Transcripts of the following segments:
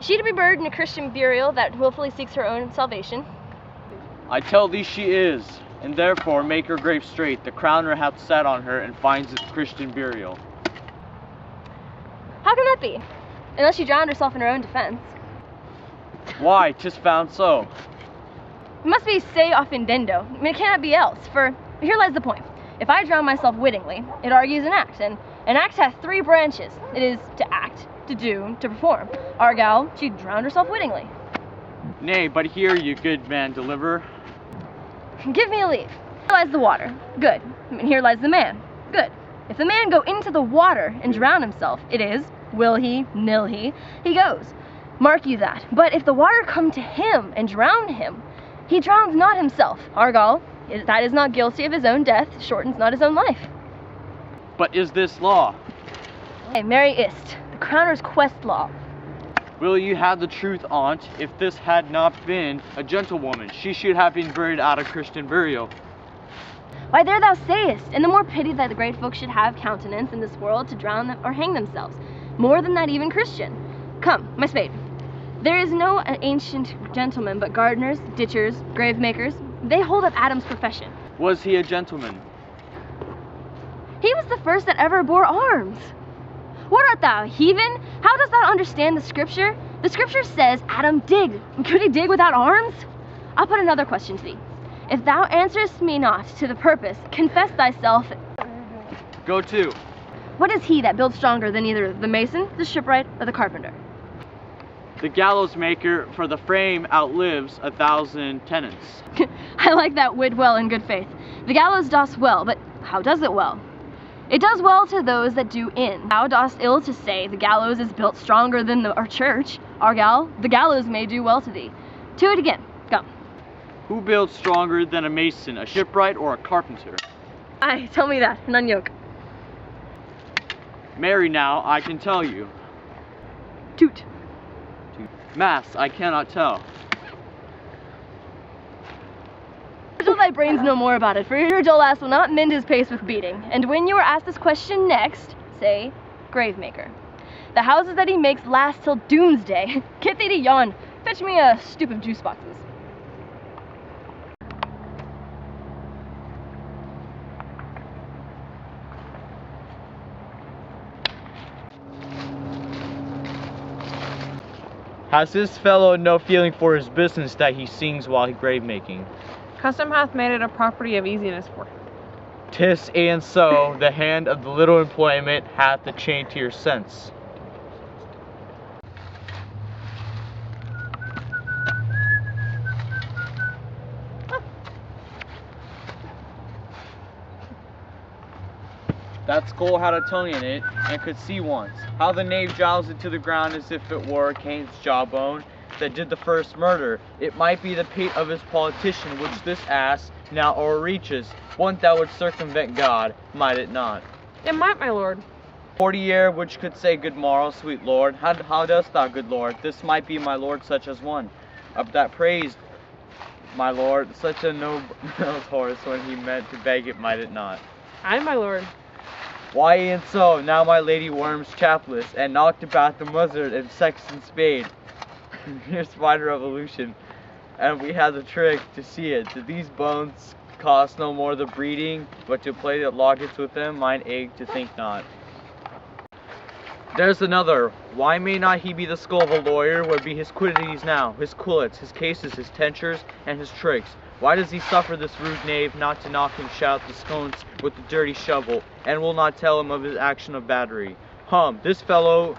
She to be buried in a Christian burial that willfully seeks her own salvation. I tell thee she is, and therefore make her grave straight. The crowner hath sat on her, and finds it Christian burial. How can that be? Unless she drowned herself in her own defense. Why, 'tis found so. It must be se offendendo. I mean, it cannot be else, for here lies the point. If I drown myself wittingly, it argues an act, and an act hath three branches. It is to act, to do, to perform. Our gal, she drowned herself wittingly. Nay, but here, you good man deliverer. Give me a leave. Here lies the water. Good. And here lies the man. Good. If the man go into the water and drown himself, it is, will he, nil he goes. Mark you that. But if the water come to him and drown him, he drowns not himself. Argal, that is not guilty of his own death, shortens not his own life. But is this law? Hey, Mary ist, the crowner's quest law. Will you have the truth on't? If this had not been a gentlewoman, she should have been buried out of Christian burial. Why, there thou sayest, and the more pity that the great folk should have countenance in this world to drown them or hang themselves, more than that even Christian. Come, my spade. There is no ancient gentleman but gardeners, ditchers, grave makers. They hold up Adam's profession. Was he a gentleman? He was the first that ever bore arms. What art thou, heathen? How dost thou understand the scripture? The scripture says Adam digged. Could he dig without arms? I'll put another question to thee. If thou answerest me not to the purpose, confess thyself. Go to. What is he that builds stronger than either the mason, the shipwright, or the carpenter? The gallows maker, for the frame outlives 1,000 tenants. I like that wit well in good faith. The gallows does well, but how does it well? It does well to those that do in. Thou dost ill to say the gallows is built stronger than our church. Argal, the gallows may do well to thee. To it again, go. Who builds stronger than a mason, a shipwright, or a carpenter? Aye, tell me that, and unyoke. Marry now, I can tell you. Toot. Mass, I cannot tell. Till thy brains know more about it, for your dull ass will not mend his pace with beating. And when you are asked this question next, say, gravemaker. The houses that he makes last till doomsday. Get thee to yon. Fetch me a stoop of juice boxes. Has this fellow no feeling for his business that he sings while he grave making? Custom hath made it a property of easiness for him. 'Tis and so, the hand of the little employment hath the chain to your sense. That skull had a tongue in it, and could see once. How the knave jowls it to the ground as if it were Cain's jawbone that did the first murder. It might be the pate of his politician which this ass now o'erreaches. One that would circumvent God, might it not? It might, my lord. 40 year which could say good morrow, sweet lord. How dost thou, good lord? This might be my lord such as one. Of that praised, my lord, such a noble horse when he meant to beg it, might it not? Aye, my lord. Why and so, now my lady worms chapless, and knocked about the muzzard and sexton spade. Here's spider revolution, and we had the trick to see it. Did these bones cost no more the breeding, but to play the lockets with them, mine ache to think not. There's another. Why may not he be the skull of a lawyer? What be his quiddities now, his quillets, his cases, his tentures, and his tricks? Why does he suffer this rude knave not to knock him shout the scones with the dirty shovel, and will not tell him of his action of battery? This fellow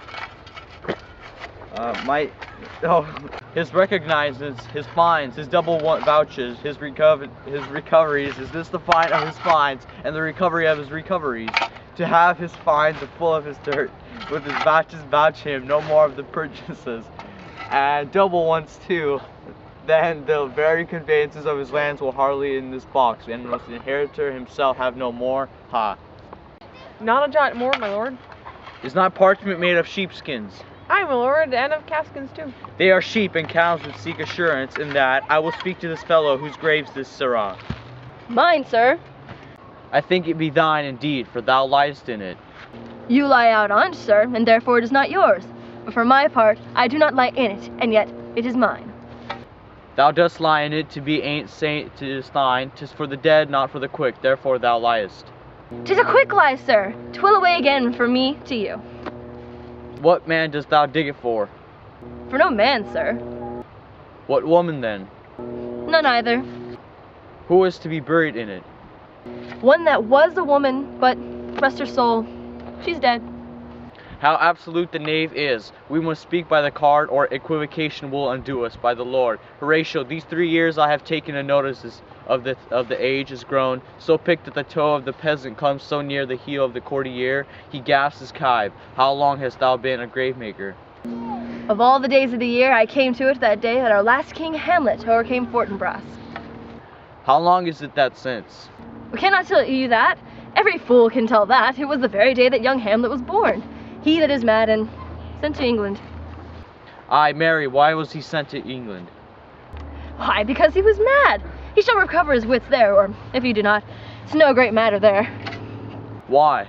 his recognizes, his fines, his double vouches, his recoveries. Is this the fine of his fines, and the recovery of his recoveries? To have his fines full of his dirt, with his vouches vouch him no more of the purchases, and double ones too. Then the very conveyances of his lands will hardly in this box, and must the inheritor himself have no more. Ha! Not a jot more, my lord. Is not parchment made of sheepskins? Aye, my lord, and of calfskins too. They are sheep and cows which seek assurance in that. I will speak to this fellow whose graves this, sirrah. Mine, sir. I think it be thine indeed, for thou liest in it. You lie out on't, sir, and therefore it is not yours. But for my part, I do not lie in it, and yet it is mine. Thou dost lie in it, to be ain't saint, 'tis thine. 'Tis for the dead, not for the quick, therefore thou liest. 'Tis a quick lie, sir. 'Twill away again from me to you. What man dost thou dig it for? For no man, sir. What woman then? None either. Who is to be buried in it? One that was a woman, but, rest her soul, she's dead. How absolute the knave is. We must speak by the card, or equivocation will undo us by the Lord. Horatio, these 3 years I have taken a notice of the age is grown, so picked that the toe of the peasant comes so near the heel of the courtier, he gasps his kive. How long hast thou been a grave maker? Of all the days of the year, I came to it that day that our last king Hamlet overcame Fortinbras. How long is it that since? We cannot tell you that. Every fool can tell that. It was the very day that young Hamlet was born. He that is mad and sent to England. Aye, Mary, why was he sent to England? Why, because he was mad. He shall recover his wits there, or if he do not, it's no great matter there. Why?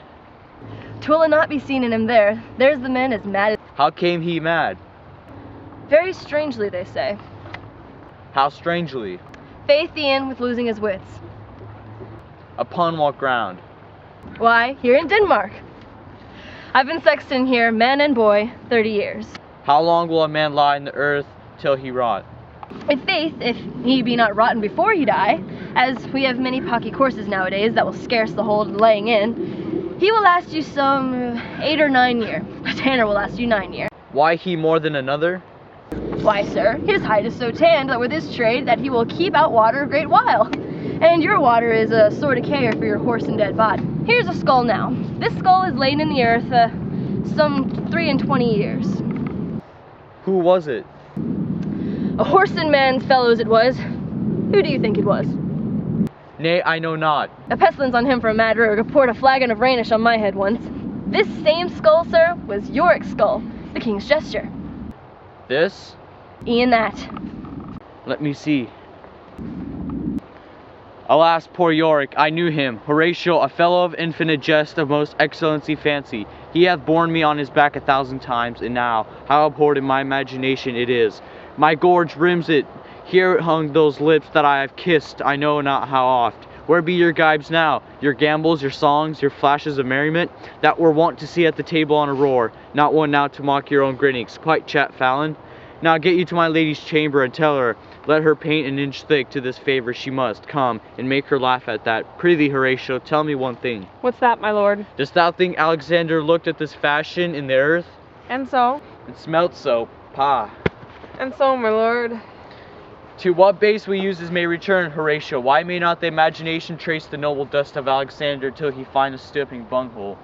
'Twill not be seen in him there. There's the man as mad as... How came he mad? Very strangely, they say. How strangely? Faith Ian with losing his wits. Upon what ground? Why, here in Denmark. I've been sexton here, man and boy, 30 years. How long will a man lie in the earth till he rot? In faith, if he be not rotten before he die, as we have many pocky courses nowadays that will scarce the hold of laying in, he will last you some 8 or 9 year. A tanner will last you 9 year. Why he more than another? Why, sir, his hide is so tanned that with his trade that he will keep out water a great while. And your water is a sort of care for your horse and dead body. Here's a skull now. This skull is laid in the earth some 23 years. Who was it? A horse and man's fellows it was. Who do you think it was? Nay, I know not. A pestilence on him for a mad rogue poured a flagon of Rhenish on my head once. This same skull, sir, was Yorick's skull, the king's gesture. This? E'en that. Let me see. Alas, poor Yorick, I knew him. Horatio, a fellow of infinite jest, of most excellency fancy. He hath borne me on his back 1,000 times, and now, how abhorred in my imagination it is. My gorge rims it. Here hung those lips that I have kissed, I know not how oft. Where be your gibes now? Your gambols, your songs, your flashes of merriment, that were wont to see at the table on a roar, not one now to mock your own grinnings. Quite chat, Fallon. Now get you to my lady's chamber and tell her, let her paint an inch thick to this favor she must come, and make her laugh at that. Prithee, Horatio, tell me one thing. What's that, my lord? Dost thou think Alexander looked at this fashion in the earth? And so? And smelt so. Pah. And so, my lord? To what base we uses may return, Horatio. Why may not the imagination trace the noble dust of Alexander till he find a stooping bunghole?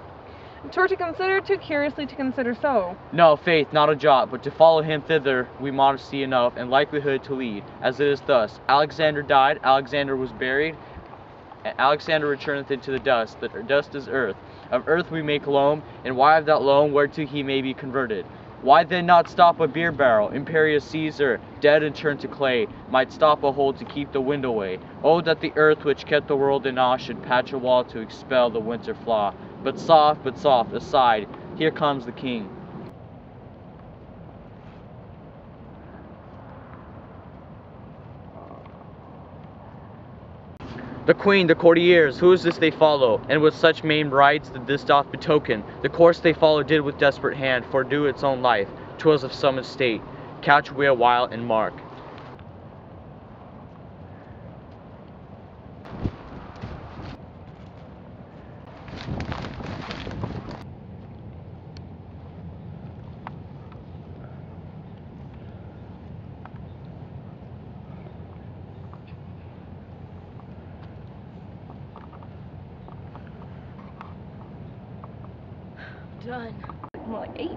'Twere to consider too curiously to consider so. No, faith, not a jot, but to follow him thither we modesty enough, and likelihood to lead, as it is thus. Alexander died, Alexander was buried, and Alexander returneth into the dust. The dust is earth. Of earth we make loam, and why of that loam whereto he may be converted? Why then not stop a beer barrel? Imperious Caesar, dead and turned to clay, might stop a hole to keep the wind away. Oh, that the earth which kept the world in awe should patch a wall to expel the winter flaw. But soft, aside, here comes the king. The queen, the courtiers, who is this they follow? And with such maimed rites that this doth betoken, the course they follow did with desperate hand fordo its own life. 'Twas of some estate. Couch we a while and mark. Done. More like 8.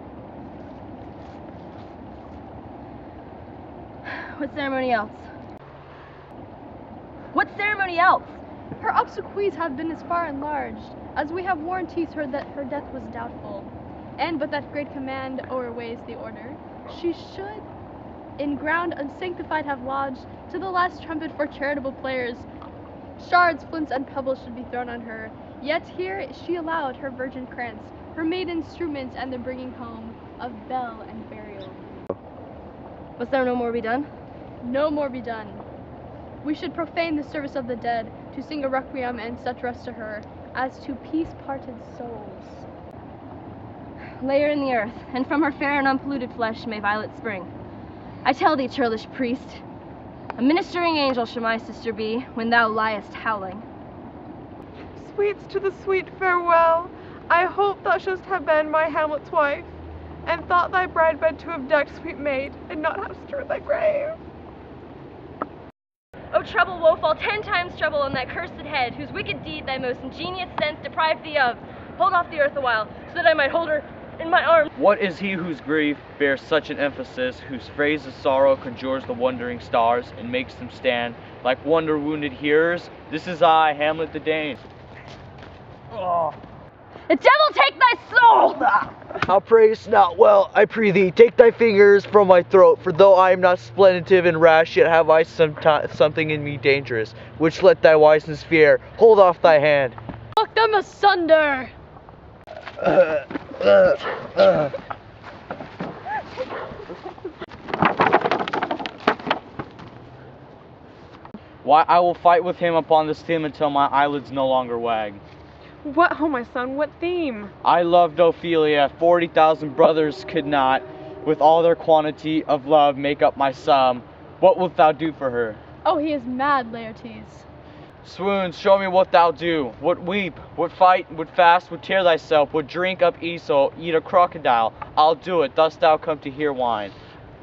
What ceremony else? What ceremony else? Her obsequies have been as far enlarged, as we have warranties her that her death was doubtful. And but that great command o'erweighs the order, she should in ground unsanctified have lodged, to the last trumpet for charitable players. Shards, flints, and pebbles should be thrown on her. Yet here she allowed her virgin krantz, her maid instruments, and the bringing home of bell and burial. Must there no more be done? No more be done. We should profane the service of the dead to sing a requiem and such rest to her, as to peace-parted souls. Lay her in the earth, and from her fair and unpolluted flesh may violets spring. I tell thee, churlish priest, a ministering angel shall my sister be when thou liest howling. Sweets to the sweet farewell. I hope thou shouldst have been my Hamlet's wife, and thought thy bride bed to have decked, sweet maid, and not have stirred thy grave. O trouble, woeful, 10 times trouble on that cursed head, whose wicked deed thy most ingenious sense deprived thee of. Hold off the earth a while, so that I might hold her in my arms. What is he whose grief bears such an emphasis, whose phrase of sorrow conjures the wondering stars, and makes them stand like wonder-wounded hearers? This is I, Hamlet the Dane. Oh. The devil take thy soul! Thou prayest not well, I pray thee, take thy fingers from my throat, for though I am not splendid and rash, yet have I something in me dangerous, which let thy wiseness fear. Hold off thy hand. Pluck them asunder! Why, I will fight with him upon this theme until my eyelids no longer wag. What, oh my son, what theme? I loved Ophelia, 40,000 brothers could not, with all their quantity of love, make up my sum. What wilt thou do for her? Oh, he is mad, Laertes. Swoons, show me what thou do. Would weep, would fight, would fast, would tear thyself, would drink up Esau, eat a crocodile. I'll do it, dost thou come to hear wine?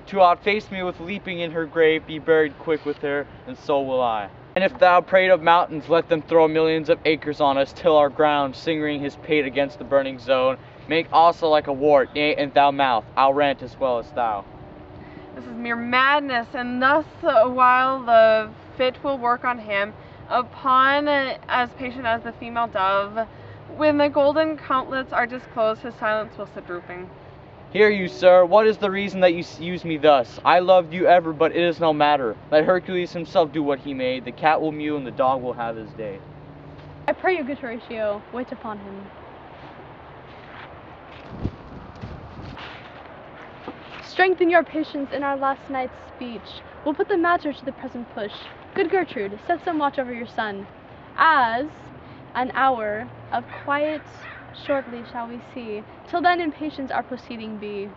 To outface me with leaping in her grave, be buried quick with her, and so will I. And if thou prate of mountains, let them throw millions of acres on us, till our ground, singering his pate against the burning zone, make also like a wart, nay, and thou mouth, I'll rant as well as thou. This is mere madness, and thus while the fit will work on him, upon as patient as the female dove, when the golden countlets are disclosed, his silence will sit drooping. Hear you, sir, what is the reason that you use me thus? I loved you ever, but it is no matter. Let Hercules himself do what he may. The cat will mew and the dog will have his day. I pray you, good Horatio, wait upon him. Strengthen your patience in our last night's speech. We'll put the matter to the present push. Good Gertrude, set some watch over your son. As an hour of quiet shortly shall we see. Till then in patience our proceeding be.